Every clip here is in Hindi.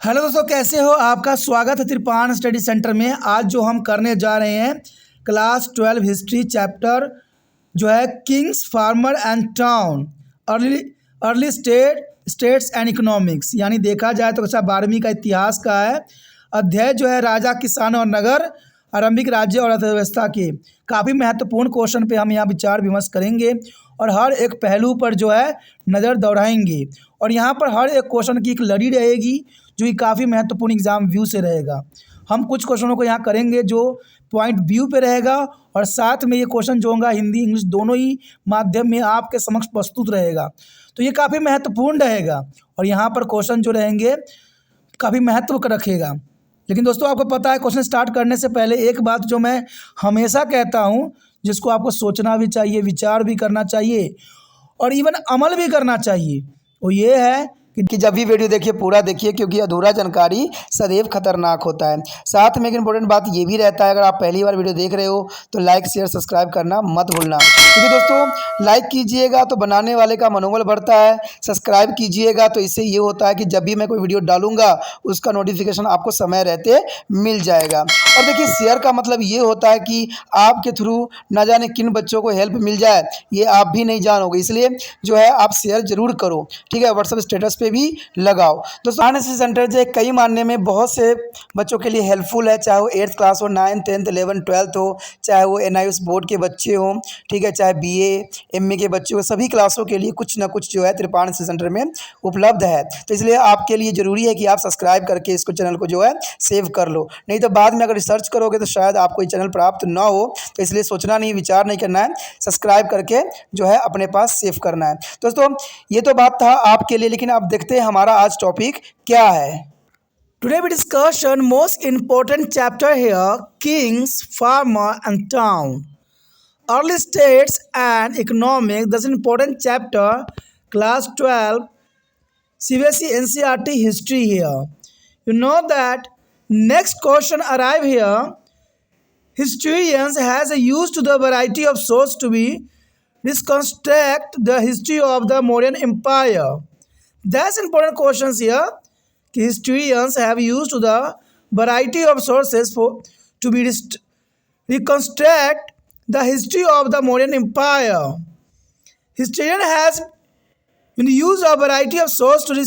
हेलो दोस्तों, कैसे हो? आपका स्वागत है त्रिपाण स्टडी सेंटर में। आज जो हम करने जा रहे हैं क्लास 12 हिस्ट्री चैप्टर जो है Kings, farmer and town, early early states and economics, यानी देखा जाए तो कक्षा 12वीं का इतिहास का है। अध्याय जो है राजा, किसान और नगर, आरंभिक राज्य और अर्थव्यवस्था के काफ़ी महत्वपूर्ण क्वेश्चन पे हम यहाँ विचार विमर्श करेंगे और हर एक पहलू पर जो है नज़र दौड़ाएंगे। और यहाँ पर हर एक क्वेश्चन की एक लड़ी रहेगी जो कि काफ़ी महत्वपूर्ण एग्जाम व्यू से रहेगा। हम कुछ क्वेश्चनों को यहाँ करेंगे जो पॉइंट व्यू पे रहेगा और साथ में ये क्वेश्चन जो होगा हिंदी इंग्लिश दोनों ही माध्यम में आपके समक्ष प्रस्तुत रहेगा, तो ये काफ़ी महत्वपूर्ण रहेगा। और यहाँ पर क्वेश्चन जो रहेंगे काफ़ी महत्व रखेगा। लेकिन दोस्तों, आपको पता है क्वेश्चन स्टार्ट करने से पहले एक बात जो मैं हमेशा कहता हूँ, जिसको आपको सोचना भी चाहिए, विचार भी करना चाहिए और इवन अमल भी करना चाहिए, वो ये है कि जब भी वीडियो देखिए पूरा देखिए, क्योंकि अधूरा जानकारी सदैव खतरनाक होता है। साथ में एक इंपॉर्टेंट बात ये भी रहता है, अगर आप पहली बार वीडियो देख रहे हो तो लाइक शेयर सब्सक्राइब करना मत भूलना, क्योंकि दोस्तों लाइक कीजिएगा तो बनाने वाले का मनोबल बढ़ता है, सब्सक्राइब कीजिएगा तो इससे ये होता है कि जब भी मैं कोई वीडियो डालूंगा उसका नोटिफिकेशन आपको समय रहते मिल जाएगा। और देखिए, शेयर का मतलब ये होता है कि आपके थ्रू न जाने किन बच्चों को हेल्प मिल जाए, ये आप भी नहीं जानोगे, इसलिए जो है आप शेयर जरूर करो, ठीक है। व्हाट्सएप स्टेटस पे भी लगाओ। दोस्तों, आरएनएसएस सेंटर जो है कई मानने में बहुत से बच्चों के लिए हेल्पफुल है, चाहे वो 8th क्लास हो, 9th 10th 11th 12th हो, चाहे वो एनआईएस बोर्ड के बच्चे हों, ठीक है, चाहे बीए एमए के बच्चे हो, सभी क्लासों के लिए कुछ ना कुछ जो है त्रिपाण सेंटर में उपलब्ध है। तो इसलिए आपके लिए ज़रूरी है कि आप सब्सक्राइब करके इसको चैनल को जो है सेव कर लो, नहीं तो बाद में अगर रिसर्च करोगे तो शायद आपको ये चैनल प्राप्त ना हो। तो इसलिए सोचना नहीं, विचार नहीं करना है, सब्सक्राइब करके जो है अपने पास सेव करना है। दोस्तों, ये तो बात था आपके लिए, लेकिन अब देखते हैं हमारा आज टॉपिक क्या है। Today we discussion most important chapter here, kings, farmer and town, early states and economics. That's an important chapter, class 12 CBSE NCERT history here. You know that next question arrive here. Historians has used the variety of source to be reconstruct the history of the Mauryan Empire. That's important questions here. Historians have used the variety of sources to be reconstruct the history of the Mauryan Empire. Historian has used a variety of sources to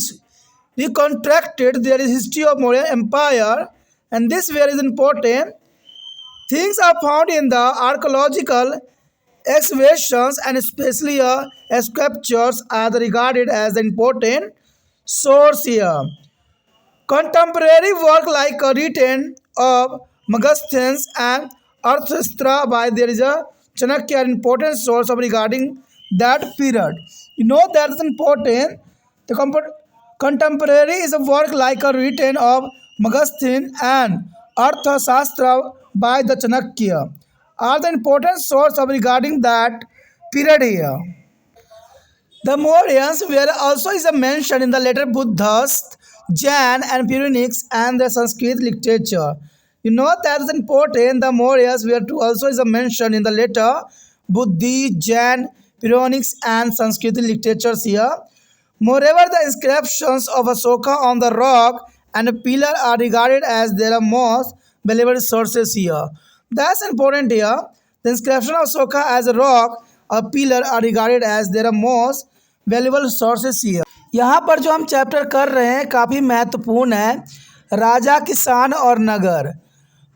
reconstructed their history of Mauryan Empire, and this very is important. Things are found in the archaeological excavations and especially sculptures are regarded as the important source here. Contemporary work like written of Megasthenes and Arthashastra by there is a Chanakya are important source of regarding that period. You know that is important. The contemporary is a work like a written of Megasthenes and Arthashastra by the Chanakya are the important source of regarding that period here. The Mauryans were also is a mention in the later Buddhist, Jain and Puranics and the Sanskrit literature. You know that is important. The Mauryans were to also is a mention in the later Buddhist, Jain, Puranics and Sanskrit literatures here. Moreover, the inscriptions of Ashoka on the rock and a pillar are regarded as their most valuable sources here. That's important here. The inscription of Ashoka as a rock or pillar are regarded as their most valuable sources here. यहाँ पर जो हम चैप्टर कर रहे हैं काफ़ी महत्वपूर्ण है, राजा, किसान और नगर,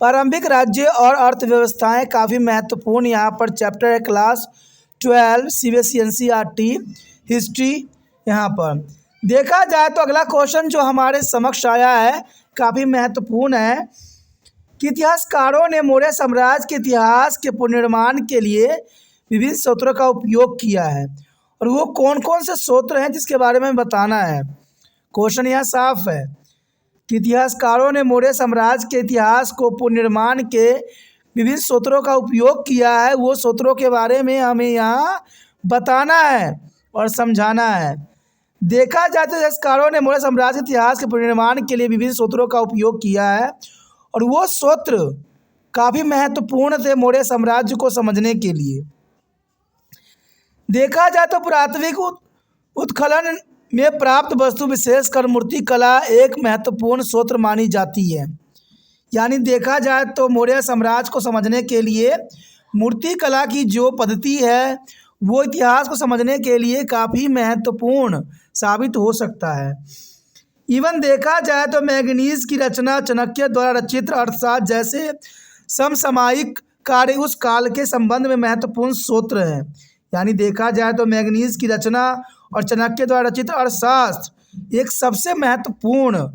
प्रारंभिक राज्य और अर्थव्यवस्थाएं काफ़ी महत्वपूर्ण यहाँ पर चैप्टर है। Class 12 CBSE NCERT history. यहाँ पर देखा जाए तो अगला क्वेश्चन जो हमारे समक्ष आया है काफ़ी महत्वपूर्ण है कि इतिहासकारों ने मौर्य साम्राज्य के इतिहास के पुनर्निर्माण के लिए विभिन्न स्रोतों का उपयोग किया है, और वो कौन कौन से स्रोत हैं जिसके बारे में बताना है। क्वेश्चन यहाँ साफ है कि इतिहासकारों ने मौर्य साम्राज्य के इतिहास को पुनर्निर्माण के विभिन्न स्रोतों का उपयोग किया है, वो स्रोतों के बारे में हमें यहाँ बताना है और समझाना है। देखा जाए तो इतिहासकारों ने मौर्य साम्राज्य के इतिहास के पुनर्निर्माण के लिए विभिन्न स्रोतों का उपयोग किया है, और वो स्रोत काफ़ी महत्वपूर्ण थे मौर्य साम्राज्य को समझने के लिए। देखा जाए तो पुरातात्विक उत्खनन में प्राप्त वस्तु विशेषकर मूर्ति कला एक महत्वपूर्ण स्रोत मानी जाती है। यानी देखा जाए तो मौर्य साम्राज्य को समझने के लिए मूर्ति कला की जो पद्धति है वो इतिहास को समझने के लिए काफ़ी महत्वपूर्ण साबित हो सकता है। इवन देखा जाए तो मैगनीज की रचना चाणक्य द्वारा रचित अर्थशास्त्र जैसे समसामयिक कार्य उस काल के संबंध में महत्वपूर्ण स्रोत हैं। यानी देखा जाए तो मैगनीज की रचना और चाणक्य द्वारा रचित अर्थशास्त्र एक सबसे महत्वपूर्ण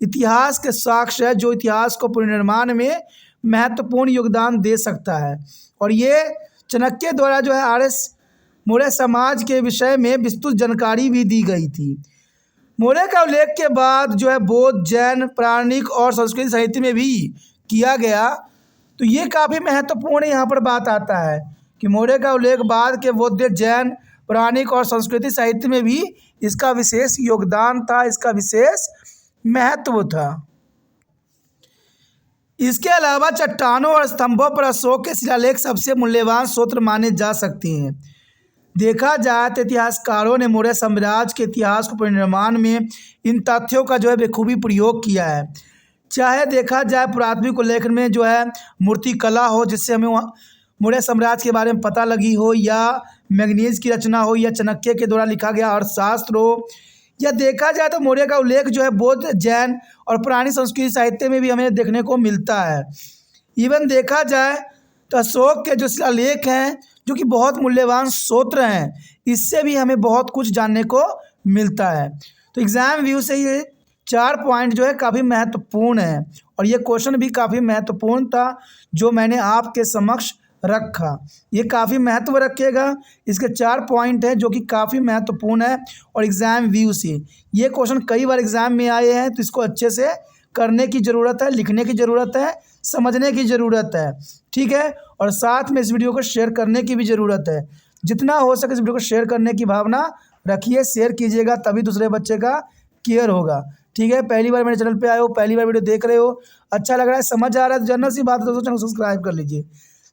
इतिहास के साक्ष्य है जो इतिहास को पुनर्निर्माण में महत्वपूर्ण योगदान दे सकता है। और ये चाणक्य द्वारा जो है मौर्य समाज के विषय में विस्तृत जानकारी भी दी गई थी। मौर्य का उल्लेख के बाद जो है बौद्ध, जैन, पौराणिक और संस्कृत साहित्य में भी किया गया। तो ये काफ़ी महत्वपूर्ण यहाँ पर बात आता है कि मौर्य का उल्लेख बाद के बौद्ध, जैन, पौराणिक और संस्कृति साहित्य में भी इसका विशेष योगदान था, इसका विशेष महत्व था। इसके अलावा चट्टानों और स्तंभों पर अशोक के शिलालेख सबसे मूल्यवान स्रोत माने जा सकते हैं। देखा जाए तो इतिहासकारों ने मौर्य साम्राज्य के इतिहास को पुनर्निर्माण में इन तथ्यों का जो है बखूबी प्रयोग किया है। चाहे देखा जाए पुरातत्विक उल्लेख में जो है मूर्ति कला हो जिससे हमें मौर्य साम्राज्य के बारे में पता लगी हो, या मैगनीज की रचना हो, या चाणक्य के द्वारा लिखा गया अर्थशास्त्र हो, या देखा जाए तो मौर्य का उल्लेख जो है बौद्ध, जैन और पुरानी संस्कृति साहित्य में भी हमें देखने को मिलता है। इवन देखा जाए तो अशोक के जो शिलालेख हैं जो कि बहुत मूल्यवान स्रोत हैं, इससे भी हमें बहुत कुछ जानने को मिलता है। तो एग्ज़ाम व्यू से ये 4 पॉइंट जो है काफ़ी महत्वपूर्ण है और ये क्वेश्चन भी काफ़ी महत्वपूर्ण था जो मैंने आपके समक्ष रखा। ये काफ़ी महत्व रखेगा, इसके 4 पॉइंट हैं जो कि काफ़ी महत्वपूर्ण है। और एग्ज़ाम व्यू से ये क्वेश्चन कई बार एग्ज़ाम में आए हैं, तो इसको अच्छे से करने की ज़रूरत है, लिखने की ज़रूरत है, समझने की ज़रूरत है, ठीक है। और साथ में इस वीडियो को शेयर करने की भी ज़रूरत है। जितना हो सके इस वीडियो को शेयर करने की भावना रखिए, शेयर कीजिएगा, तभी दूसरे बच्चे का केयर होगा, ठीक है। पहली बार मेरे चैनल पे आए हो, पहली बार वीडियो देख रहे हो, अच्छा लग रहा है, समझ आ रहा है तो जनरल सी बात है दोस्तों, चैनल सब्सक्राइब कर लीजिए।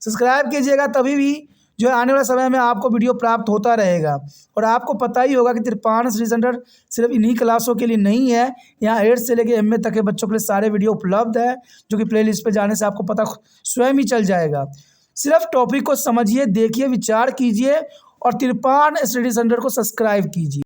सब्सक्राइब कीजिएगा तभी भी जो है आने वाले समय में आपको वीडियो प्राप्त होता रहेगा। और आपको पता ही होगा कि तिरपान स्टडी सेंटर सिर्फ इन्हीं क्लासों के लिए नहीं है, यहाँ 8 से लेकर MA तक के बच्चों के लिए सारे वीडियो उपलब्ध है, जो कि प्लेलिस्ट पे जाने से आपको पता स्वयं ही चल जाएगा। सिर्फ टॉपिक को समझिए, देखिए, विचार कीजिए और तिरपान स्टडी सेंटर को सब्सक्राइब कीजिए।